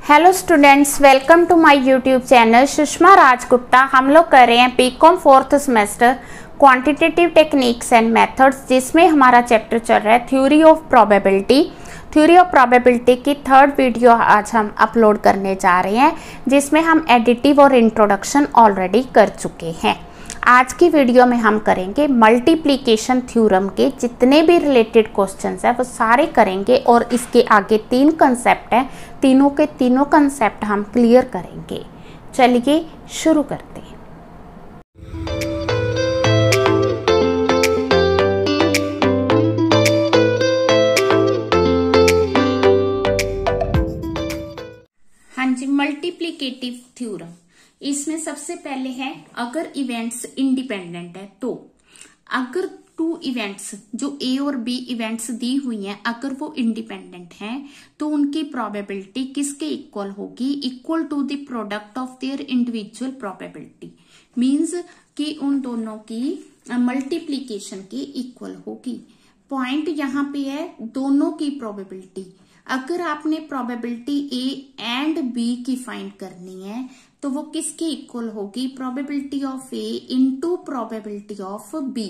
Hello students, welcome to my YouTube channel Sushma Rajgupta. हम लोग कर रहे हैं BCom fourth semester quantitative techniques and methods, जिसमें हमारा चैप्टर चल रहा है theory of probability. Theory of probability की थर्ड वीडियो आज हम अपलोड करने जा रहे हैं, जिसमें हम एडिटिव और इंट्रोडक्शन ऑलरेडी कर चुके हैं। आज की वीडियो में हम करेंगे मल्टीप्लिकेशन थ्योरम के जितने भी रिलेटेड क्वेश्चंस हैं वो सारे करेंगे, और इसके आगे 3 कंसेप्ट हैं, तीनों के तीनों कंसेप्ट हम क्लियर करेंगे। चलिए शुरू करते हैं। हाँ जी, मल्टीप्लिकेटिव थ्योरम। इसमें सबसे पहले है, अगर इवेंट्स इंडिपेंडेंट है तो अगर 2 इवेंट्स जो ए और बी इवेंट्स दी हुई हैं, अगर वो इंडिपेंडेंट हैं तो उनकी प्रोबेबिलिटी किसके इक्वल होगी? Equal to the product of their individual probability. Means कि उन दोनों की मल्टीप्लीकेशन के इक्वल होगी। पॉइंट यहाँ पे है दोनों की प्रोबेबिलिटी। अगर आपने प्रोबेबिलिटी ए एंड बी की फाइंड करनी है तो वो किसके इक्वल होगी? Probability of A into probability of B.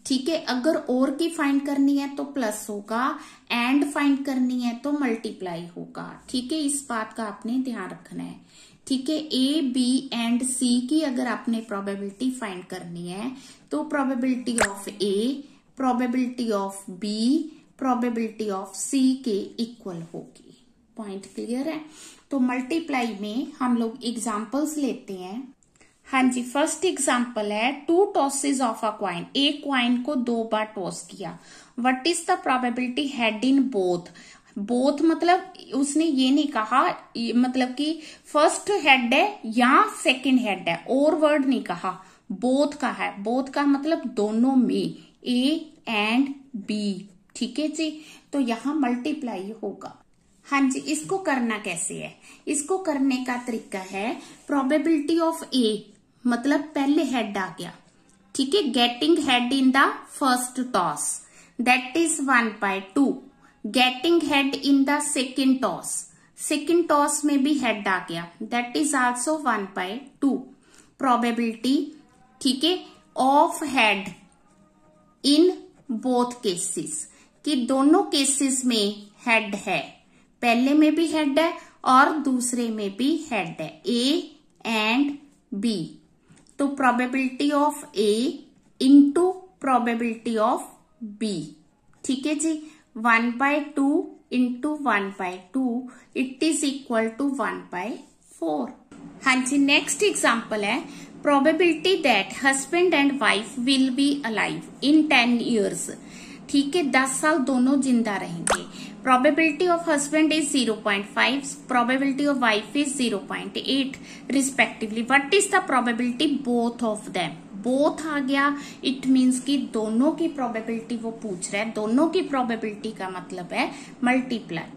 ठीक है, अगर और की फाइंड करनी है तो प्लस होगा, एंड फाइंड करनी है तो मल्टीप्लाई होगा। ठीक है, इस बात का आपने ध्यान रखना है। ठीक है, ए बी एंड सी की अगर आपने प्रोबेबिलिटी फाइंड करनी है तो probability of A, probability of B, probability of C के इक्वल होगी। पॉइंट क्लियर है? तो मल्टीप्लाई में हम लोग एग्जांपल्स लेते हैं। हाँ जी, फर्स्ट एग्जांपल है 2 टॉसेस ऑफ अ क्वाइन। एक क्वाइन को 2 बार टॉस किया। What is the probability head in both? Both मतलब उसने ये नहीं कहा मतलब कि फर्स्ट हेड है या सेकंड हेड है, और वर्ड नहीं कहा, बोथ का है। बोथ का मतलब दोनों में, ए एंड बी। ठीक है जी, तो यहां मल्टीप्लाई होगा। हाँ जी, इसको करना कैसे है? इसको करने का तरीका है, प्रोबेबिलिटी ऑफ ए मतलब पहले हेड आ गया। ठीक है, getting head in the first toss that is 1/2। Getting head in the second toss, second toss में भी हेड आ गया, दैट इज आल्सो 1/2। प्रोबेबिलिटी, ठीक है, of head in both cases, कि दोनों केसेस में हेड है, पहले में भी हेड है और दूसरे में भी हेड है, ए एंड बी। तो probability of A into probability of B. ठीक है जी, 1/2 into 1/2 it is equal to 1/4। हाँ जी, नेक्स्ट एग्जाम्पल है, probability that husband and wife will be alive in 10 years। ठीक है, 10 साल दोनों जिंदा रहेंगे। Probability of husband is 0.5, probability of wife is 0.8 respectively. What is the probability both of them? Both आ गया, इट मीन्स कि दोनों की प्रोबेबिलिटी वो पूछ रहा है। दोनों की प्रोबेबिलिटी का मतलब है मल्टीप्लाई।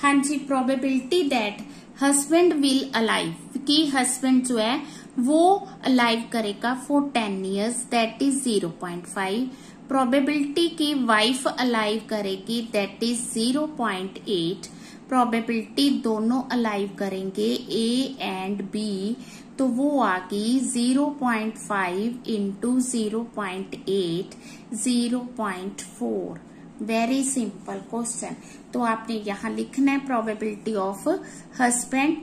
हाँ जी, probability that husband will alive, कि हस्बैंड जो है वो अलाइव करेगा for 10 years, that is 0.5। Probability की वाइफ अलाइव करेगी, दैट इज 0.8। प्रोबेबिलिटी दोनों अलाइव करेंगे, ए एंड बी, तो वो आ गई 0.5 इंटू 0.8, 0.4। Very simple question. तो आपने यहाँ लिखना है probability of husband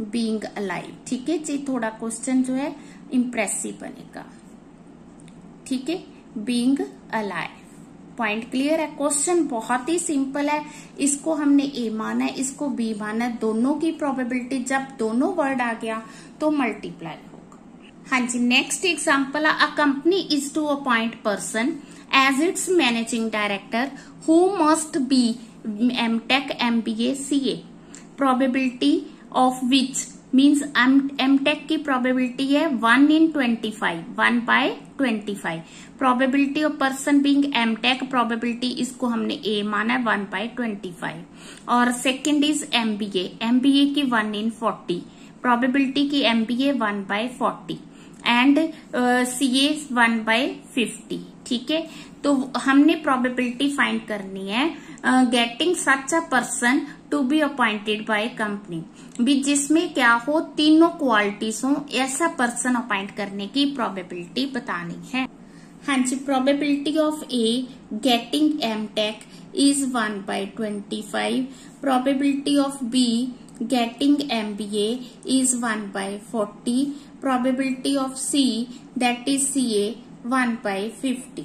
being alive. ठीक है जी, थोड़ा क्वेश्चन जो है इम्प्रेसिव बनेगा। ठीक है, बीइंग अलाइव। पॉइंट क्लियर है? क्वेश्चन बहुत ही सिंपल है। इसको हमने ए माना है, इसको बी माना है। दोनों की प्रोबेबिलिटी, जब दोनों वर्ड आ गया तो मल्टीप्लाई होगा। हाँ जी, नेक्स्ट एग्जांपल है, a company is to appoint person as its managing director who must be MTech, MBA, CA। Probability of which means MTech की प्रोबेबिलिटी है 1 in 25, 1/25। Probability of person being MTech, probability इसको हमने ए माना है 1/25। और second is MBA की 1 in 40, probability की MBA 1/40 and CA 1/50। ठीक है, तो हमने प्रोबेबिलिटी फाइंड करनी है getting such a person to be appointed by company, भी जिसमें क्या हो, तीनों क्वालिटीज हो, ऐसा पर्सन अपॉइंट करने की प्रोबेबिलिटी बतानी है। हाँ जी, probability of A getting MTech is 1/25, probability of B getting MBA is 1/40, probability of C that is CA 1/50।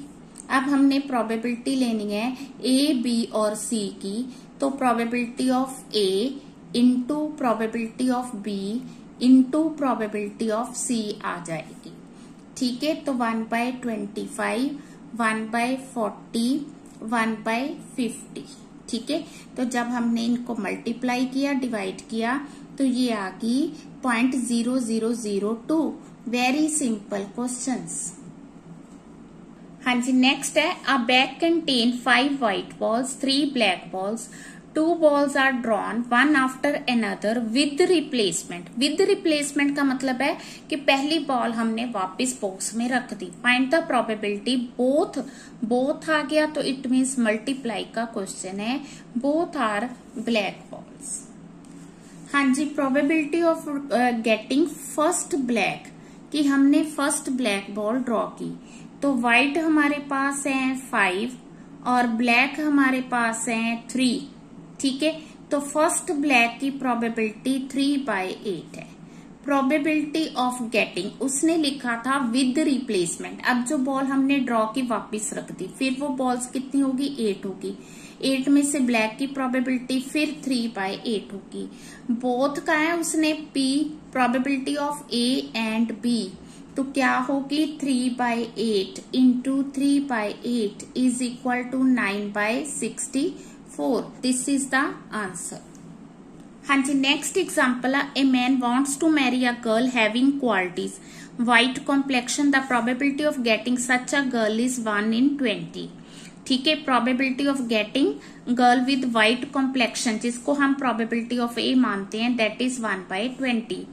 अब हमने प्रोबेबिलिटी लेनी है A, B और C की, तो probability of A into probability of B into probability of C आ जाएगी। ठीक है, तो 1/25, 1/40, 1/50। ठीक है, तो जब हमने इनको मल्टीप्लाई किया, डिवाइड किया, तो ये आ गई 0.0002। Very simple questions. हाँ जी, नेक्स्ट है, अ bag contain 5 white balls, 3 black balls, 2 balls are drawn one after another with replacement। with replacement का मतलब है कि पहली बॉल हमने वापस बॉक्स में रख दी। फाइंड द प्रोबेबिलिटी बोथ आ गया, तो इट मीन्स मल्टीप्लाई का क्वेश्चन है। Both are black balls. हाँ जी, probability of getting first black, कि हमने फर्स्ट ब्लैक बॉल ड्रॉ की, तो व्हाइट हमारे पास है 5 और ब्लैक हमारे पास है 3। ठीक है, तो फर्स्ट ब्लैक की प्रोबेबिलिटी 3/8 है। प्रोबेबिलिटी ऑफ गेटिंग, उसने लिखा था विद रिप्लेसमेंट। अब जो बॉल हमने ड्रॉ की वापस रख दी, फिर वो बॉल्स कितनी होगी, 8 होगी। 8 में से ब्लैक की प्रोबेबिलिटी फिर 3/8 होगी। बोथ का है उसने P, probability of A and B, तो क्या होगी 3/8 into 3/8 is equal to 9/64। This is the answer. हाँ जी, नेक्स्ट एग्जाम्पल है, a man wants to marry a girl having qualities white complexion, the probability of getting such a girl is 1 in 20। ठीक है, probability of getting girl with white complexion, जिसको हम probability of A मानते हैं, that is 1/20।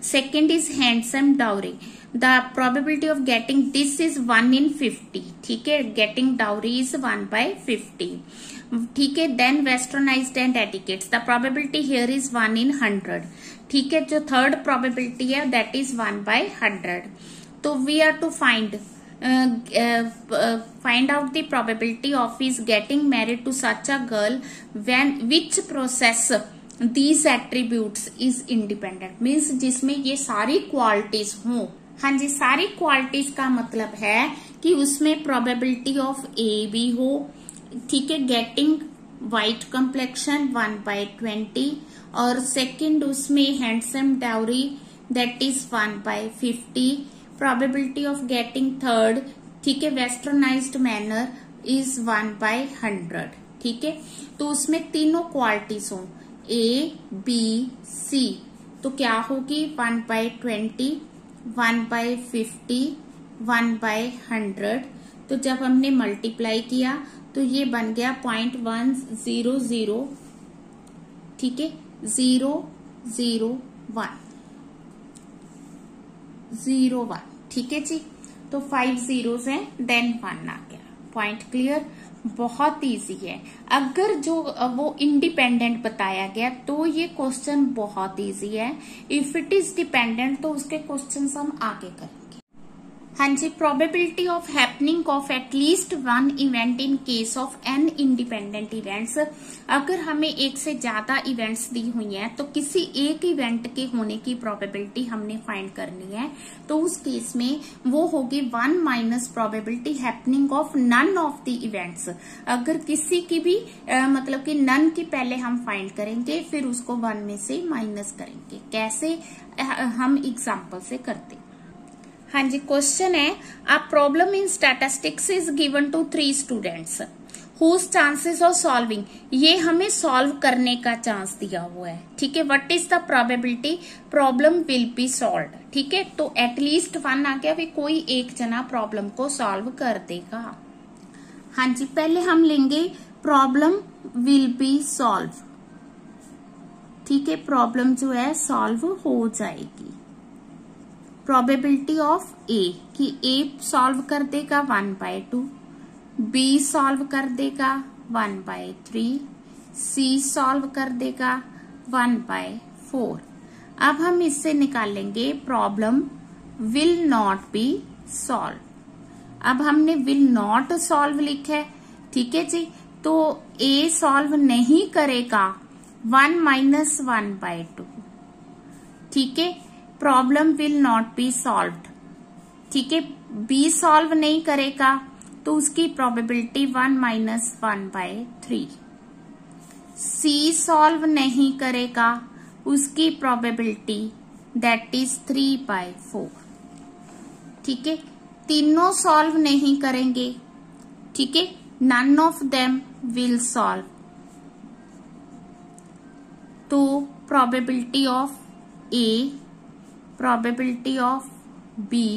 Second is handsome dowry, the probability of getting this is 1 in 50। ठीक है, getting dowry is 1/50। ठीक है, then westernized and etiquettes, the probability here is 1 in 100। ठीक है, जो थर्ड प्रोबेबिलिटी है दैट इज 1/100। तो we are to find out the probability of his getting married to such a girl when which process these attributes is independent, means जिसमें ये सारी qualities हों। हाँ जी, सारी क्वालिटीज का मतलब है कि उसमें प्रोबेबिलिटी ऑफ ए भी हो। ठीक है, गेटिंग व्हाइट कॉम्प्लेक्शन 1/20, और सेकंड उसमें handsome dowry that is 1/50। Probability of getting third, ठीक है, वेस्टर्नाइज्ड मैनर इज 1/100। ठीक है, तो उसमें तीनों क्वालिटीज हो A, B, C, तो क्या होगी 1/20, 1/50, 1/100। तो जब हमने मल्टीप्लाई किया तो ये बन गया 0.100। ठीक है, 001। ठीक है जी, तो 5 zeros हैं, देन 1 आ गया। पॉइंट क्लियर, बहुत इजी है। अगर जो वो इंडिपेंडेंट बताया गया तो ये क्वेश्चन बहुत इजी है। इफ इट इज डिपेंडेंट तो उसके क्वेश्चन हम आगे करेंगे। हाँ जी, probability of happening of at least 1 event in case of an independent events, अगर हमें एक से ज्यादा इवेंट्स दी हुई हैं तो किसी एक इवेंट के होने की प्रोबेबिलिटी हमने फाइंड करनी है, तो उस केस में वो होगी 1 minus probability happening of none of the events. अगर किसी की भी मतलब कि नन की पहले हम फाइंड करेंगे, फिर उसको 1 में से माइनस करेंगे। कैसे, हम एग्जाम्पल से करते। हाँ जी, क्वेश्चन है, a problem in statistics is given to 3 students whose chances of solving, ये हमें सॉल्व करने का चांस दिया हुआ है। ठीक है, what is the probability problem will be solved. ठीक है, तो एटलीस्ट 1 आ गया, भी कोई एक जना प्रॉब्लम को सॉल्व कर देगा। हाँ जी, पहले हम लेंगे प्रॉब्लम विल बी सॉल्व। ठीक है, प्रॉब्लम जो है सॉल्व हो जाएगी। प्रोबेबिलिटी ऑफ ए, कि ए सॉल्व कर देगा 1/2, बी सॉल्व कर देगा 1/3, सी सॉल्व कर देगा 1/4। अब हम इससे निकालेंगे problem will not be solve. अब हमने विल नॉट सॉल्व लिखा है, ठीक है जी। तो ए सॉल्व नहीं करेगा 1 - 1/2, ठीक है। Problem will not be solved, ठीक है। बी सॉल्व नहीं करेगा तो उसकी प्रोबेबिलिटी 1 - 1/3। सी सॉल्व नहीं करेगा, उसकी प्रोबेबिलिटी दैट इज 3/4, ठीक है। तीनों सॉल्व नहीं करेंगे, ठीक है। None of them will solve, तो probability of A, probability of B,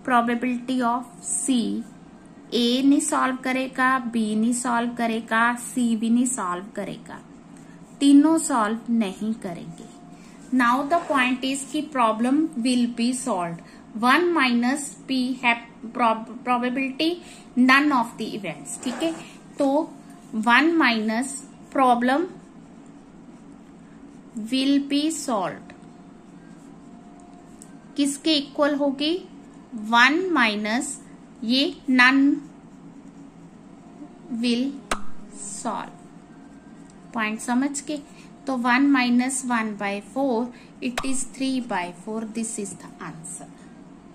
probability of C, A नहीं सॉल्व करेगा, बी नहीं सॉल्व करेगा, सी भी नहीं सॉल्व करेगा, तीनों सॉल्व नहीं करेंगे। नाउ द पॉइंट इज कि problem will be solved. 1 - p है probability none of the events, ठीक है। तो 1 - प्रॉब्लम विल बी सॉल्व्ड किसके इक्वल होगी? 1 - ये नन विल सॉल्व। पॉइंट समझ के? तो 1 - 1/4 it is 3/4। This is the answer,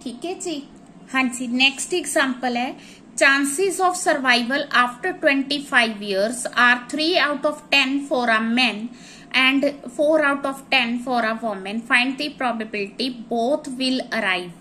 ठीक है जी। हाँ जी, नेक्स्ट एग्जाम्पल है chances of survival after 25 years are 3 out of 10 for a man and 4 out of 10 for a woman. Find the probability both will arrive.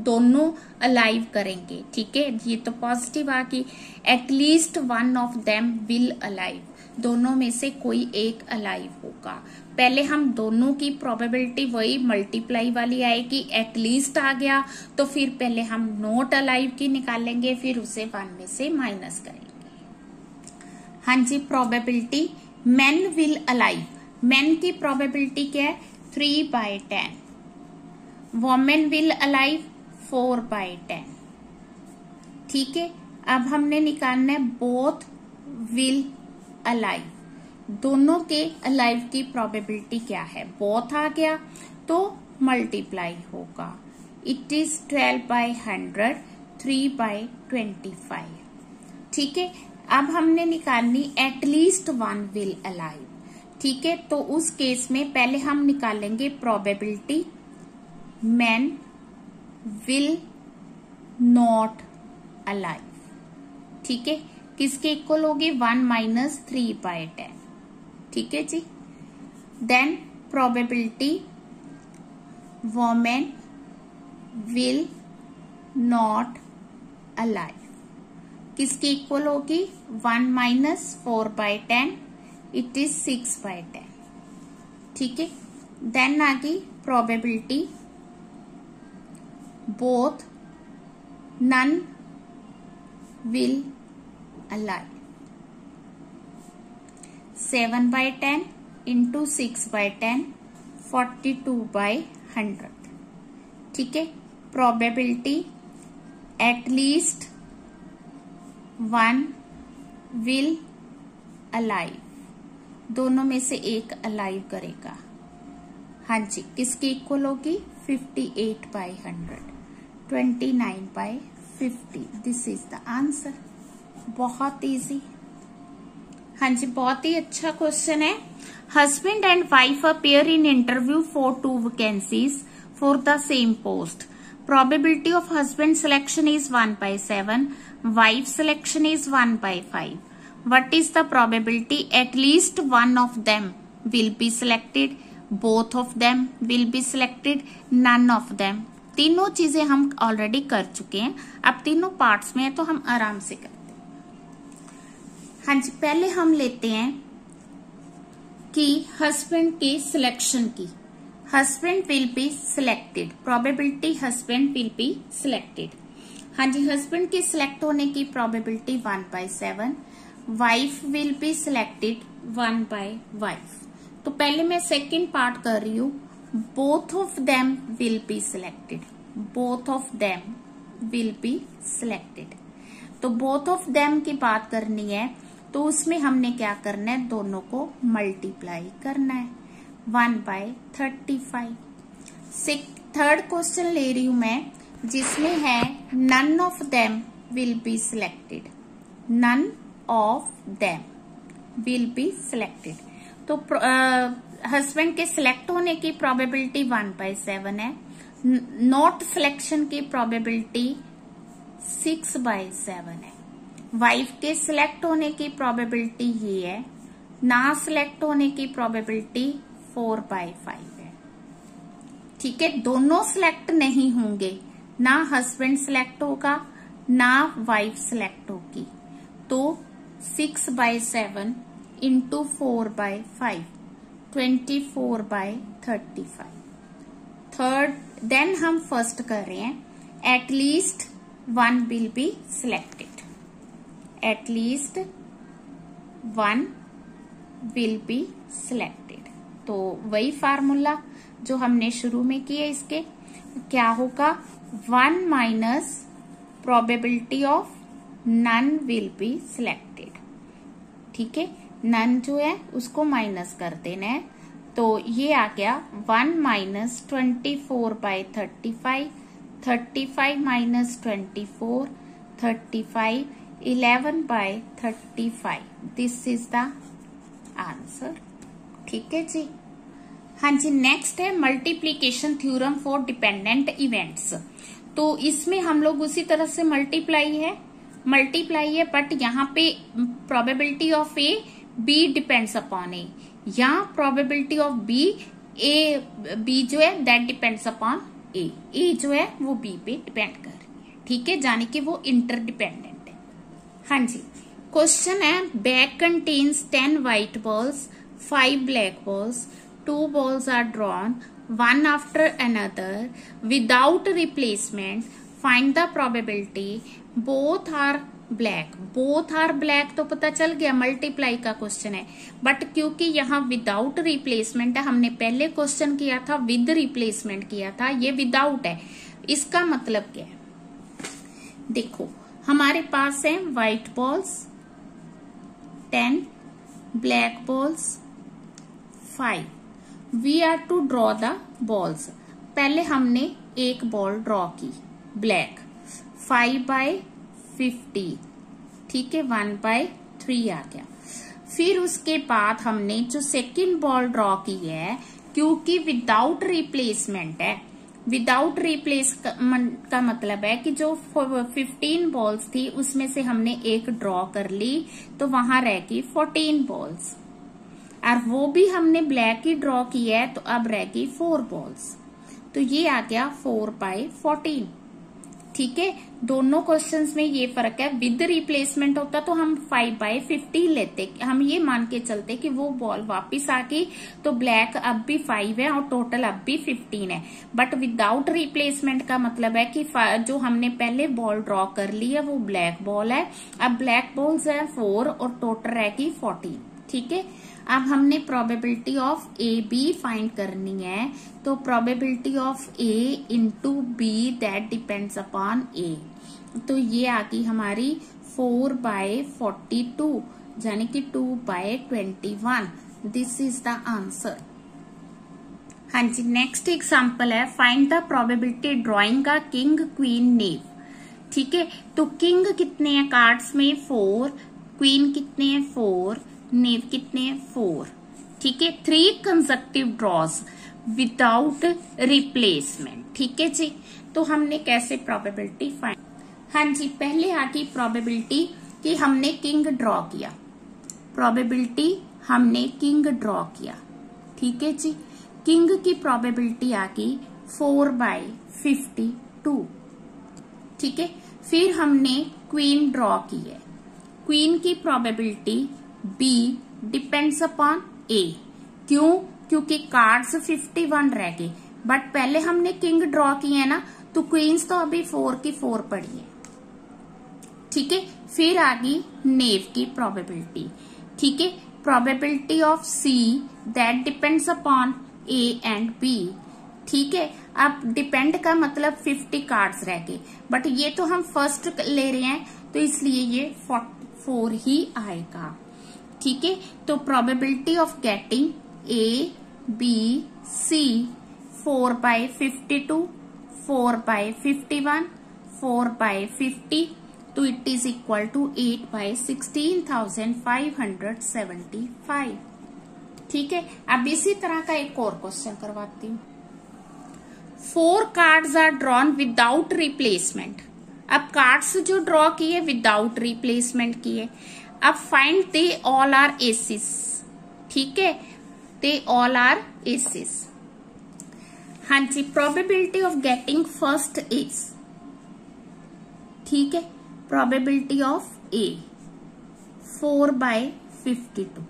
दोनों alive करेंगे, ठीक है। ये तो पॉजिटिव आ गई। At least 1 of them will alive, दोनों में से कोई एक अलाइव होगा। पहले हम दोनों की प्रोबेबिलिटी वही मल्टीप्लाई वाली आएगी, एटलीस्ट आ गया तो फिर पहले हम नॉट अलाइव की निकालेंगे, फिर उसे 1 में से माइनस करेंगे। हाँ जी, probability man will alive, man की प्रोबेबिलिटी क्या है? 3/10। वोमेन विल अलाइव 4/10, ठीक है। अब हमने निकालना है बोथ विल अलाइव, दोनों के अलाइव की प्रोबेबिलिटी क्या है? बोथ आ गया तो मल्टीप्लाई होगा। इट इज 12/100, 3/25, ठीक है। अब हमने निकालनी एटलीस्ट 1 विल अलाइव, ठीक है। तो उस केस में पहले हम निकालेंगे probability man will not alive, ठीक है। किसके इक्वल होगी? 1 - 3/10, ठीक है जी। Then probability women will not alive किसके इक्वल होगी? 1 - 4/10, इट इज 6/10, ठीक है। देन आ गई probability both none will alive. 7/10 into 6/10, 42/100, ठीक है। प्रोबेबिलिटी एटलीस्ट 1 विल अलाइव, दोनों में से एक अलाइव करेगा। हाँ जी, किसकी इक्वल होगी? 58/100, 29/50। This is the answer. बहुत इजी। हाँ जी, बहुत ही अच्छा क्वेश्चन है। Husband and wife appear in interview for 2 vacancies for the same post. Probability of husband selection is 1/7, wife selection is 1/5. What is the probability at least one of them will be selected, both of them will be selected, none of them? तीनों चीजें हम already कर चुके हैं, अब तीनों parts में है तो हम आराम से करते हैं। हाँ जी, पहले हम लेते हैं कि हस्बैंड की सिलेक्शन की। Husband will be selected, probability husband will be selected. हाँ जी, हस्बैंड के सिलेक्ट होने की probability 1/7, wife will be selected 1/वाइफ। तो पहले मैं सेकंड पार्ट कर रही हूँ, both of them will be selected, both of them will be selected. तो बोथ ऑफ देम की बात करनी है तो उसमें हमने क्या करना है, दोनों को मल्टीप्लाई करना है 1/35। थर्ड क्वेश्चन ले रही हूं मैं, जिसमें है none of them will be selected. None of them will be selected, तो हस्बैंड के सिलेक्ट होने की प्रोबेबिलिटी 1/7 है, नॉट सिलेक्शन की प्रोबेबिलिटी 6/7 है, वाइफ के सिलेक्ट होने की प्रोबेबिलिटी ये है, ना सिलेक्ट होने की प्रोबेबिलिटी 4/5 है। ठीक है, दोनों सिलेक्ट नहीं होंगे, ना हस्बैंड सिलेक्ट होगा ना वाइफ सिलेक्ट होगी, तो 6/7 इंटू 4/5 24/35। थर्ड, देन हम फर्स्ट कर रहे हैं, at least 1 will be selected. At least 1 will be selected, तो वही फार्मूला जो हमने शुरू में किए, इसके क्या होगा, 1 minus probability of none will be selected. ठीक है, नन जो है उसको माइनस कर देना है, तो ये आ गया 1 minus 24/35, 35 minus 24, 35, 11/35। This is the answer. ठीक है जी। हाँ जी, नेक्स्ट है multiplication theorem for dependent events. तो इसमें हम लोग उसी तरह से मल्टीप्लाई है, बट यहाँ पे probability of A B depends upon A, या प्रोबेबिलिटी ऑफ बी जो है दैट डिपेंड्स अपॉन ए जो है वो बी पे डिपेंड कर रही है। ठीक है, यानी कि वो इंटरडिपेंडेंट है। हाँ जी, क्वेश्चन है, bag contains 10 white balls, 5 black balls, 2 balls are drawn one after another without replacement. Find the probability both are black. Both are black तो पता चल गया, मल्टीप्लाई का क्वेश्चन है, बट क्योंकि यहाँ विदाउट रिप्लेसमेंट है, हमने पहले क्वेश्चन किया था विद रिप्लेसमेंट किया था, ये विदाउट है। इसका मतलब क्या है, देखो हमारे पास है white balls 10, black balls 5, we are to draw the balls. पहले हमने एक बॉल ड्रॉ की ब्लैक, 5/50, ठीक है, 1/3 आ गया। फिर उसके बाद हमने जो सेकंड बॉल ड्रॉ की है, क्योंकि विदाउट रिप्लेसमेंट है, विदाउट रिप्लेस का मतलब है कि जो 15 बॉल्स थी उसमें से हमने एक ड्रॉ कर ली, तो वहां रह गई 14 बॉल्स, और वो भी हमने ब्लैक ही ड्रॉ की है, तो अब रह गई 4 बॉल्स, तो ये आ गया 4/14। ठीक है, दोनों क्वेश्चंस में ये फर्क है, विद रिप्लेसमेंट होता तो हम 5/15 लेते, हम ये मान के चलते कि वो बॉल वापस आ गई, तो ब्लैक अब भी 5 है और टोटल अब भी 15 है। बट विदाउट रिप्लेसमेंट का मतलब है कि जो हमने पहले बॉल ड्रॉ कर ली है वो ब्लैक बॉल है, अब ब्लैक बॉल्स है 4 और टोटल रहेगी 14। ठीक है, अब हमने probability of A B find करनी है, तो probability of A into B that depends upon A, तो ये आ गई हमारी 4/42, यानी कि 2/21। This is the answer. हाँ जी, नेक्स्ट एग्जांपल है, find the probability drawing a king queen knave. ठीक है, तो किंग कितने हैं कार्ड्स में 4, क्वीन कितने हैं 4, नेव कितने हैं 4। ठीक है, 3 कंसेक्टिव ड्रॉज विदाउट रिप्लेसमेंट। ठीक है जी, तो हमने कैसे प्रोबेबिलिटी फाइंड, हाँ जी, पहले आ गई प्रोबेबिलिटी कि हमने किंग ड्रॉ किया, प्रोबेबिलिटी हमने किंग ड्रॉ किया। ठीक है जी, किंग की प्रोबेबिलिटी आ गई 4/52। ठीक है, फिर हमने क्वीन ड्रॉ की है, क्वीन की प्रोबेबिलिटी बी डिपेंड्स अपॉन ए, क्यों, क्योंकि कार्ड्स 51 रह गए, बट पहले हमने किंग ड्रॉ किए है ना, तो क्वींस तो अभी 4 की 4 पड़ी है। ठीक है, फिर आ गई नेव की प्रोबेबिलिटी। ठीक है, probability of C that depends upon A and B. ठीक है, अब डिपेंड का मतलब 50 कार्ड्स रह गए, बट ये तो हम फर्स्ट ले रहे हैं, तो इसलिए ये 4 ही आएगा। ठीक है, तो probability of getting A, B, C 4/52, 4/51, 4/50, तो इट इज इक्वल टू 8/16,575। ठीक है, अब इसी तरह का एक और क्वेश्चन करवाती हूँ। 4 cards are drawn without replacement. अब कार्ड्स जो ड्रॉ किए विदाउट रिप्लेसमेंट किए। अब find they all are aces. ठीक है, दे ऑल आर एसिस। हाँ जी, probability of getting first ace. ठीक है, प्रोबेबिलिटी ऑफ ए 4/52।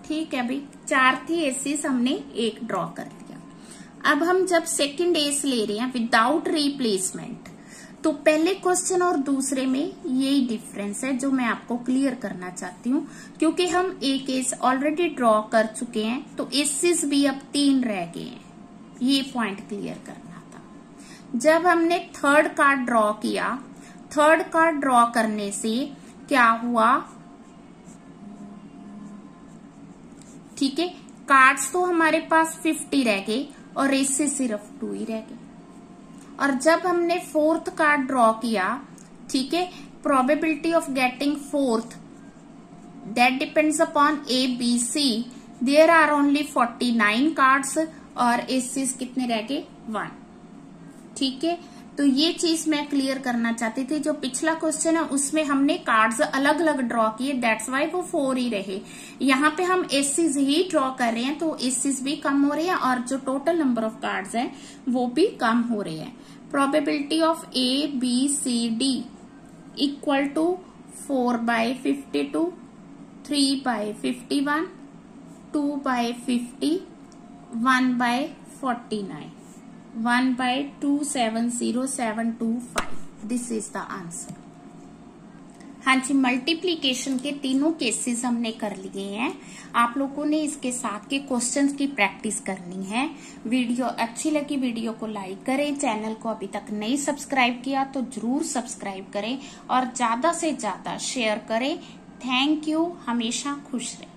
ठीक है भाई, 4 थी एसिस, हमने एक ड्रॉ कर लिया। अब हम जब सेकंड एस ले रहे हैं विदाउट रिप्लेसमेंट, तो पहले क्वेश्चन और दूसरे में यही डिफरेंस है जो मैं आपको क्लियर करना चाहती हूँ, क्योंकि हम एक एस ऑलरेडी ड्रॉ कर चुके हैं, तो एसिस भी अब 3 रह गए हैं। ये पॉइंट क्लियर करना था। जब हमने थर्ड कार्ड ड्रॉ किया, थर्ड कार्ड ड्रॉ करने से क्या हुआ, ठीक है, कार्ड्स तो हमारे पास 50 रह गए और एसिस सिर्फ 2 ही रह गए। और जब हमने फोर्थ कार्ड ड्रॉ किया, ठीक है, probability of getting fourth that depends upon A B C, there are only 49 cards और एसिस कितने रह गए 1। ठीक है, तो ये चीज मैं क्लियर करना चाहती थी। जो पिछला क्वेश्चन है उसमें हमने कार्ड्स अलग अलग ड्रॉ किए, दैट्स वाई वो 4 ही रहे। यहाँ पे हम एसिस ही ड्रॉ कर रहे हैं, तो एसिस भी कम हो रहे हैं और जो टोटल नंबर ऑफ कार्ड्स हैं वो भी कम हो रहे हैं। Probability of A B C D equal to 4/52, 3/51, 2/50, 1/49, 1/270725। This is the answer. हाँ जी, मल्टीप्लीकेशन के तीनों केसेस हमने कर लिए हैं। आप लोगों ने इसके साथ के क्वेश्चंस की प्रैक्टिस करनी है। वीडियो अच्छी लगी, वीडियो को लाइक करें। चैनल को अभी तक नहीं सब्सक्राइब किया तो जरूर सब्सक्राइब करें और ज्यादा से ज्यादा शेयर करें। थैंक यू, हमेशा खुश रहें।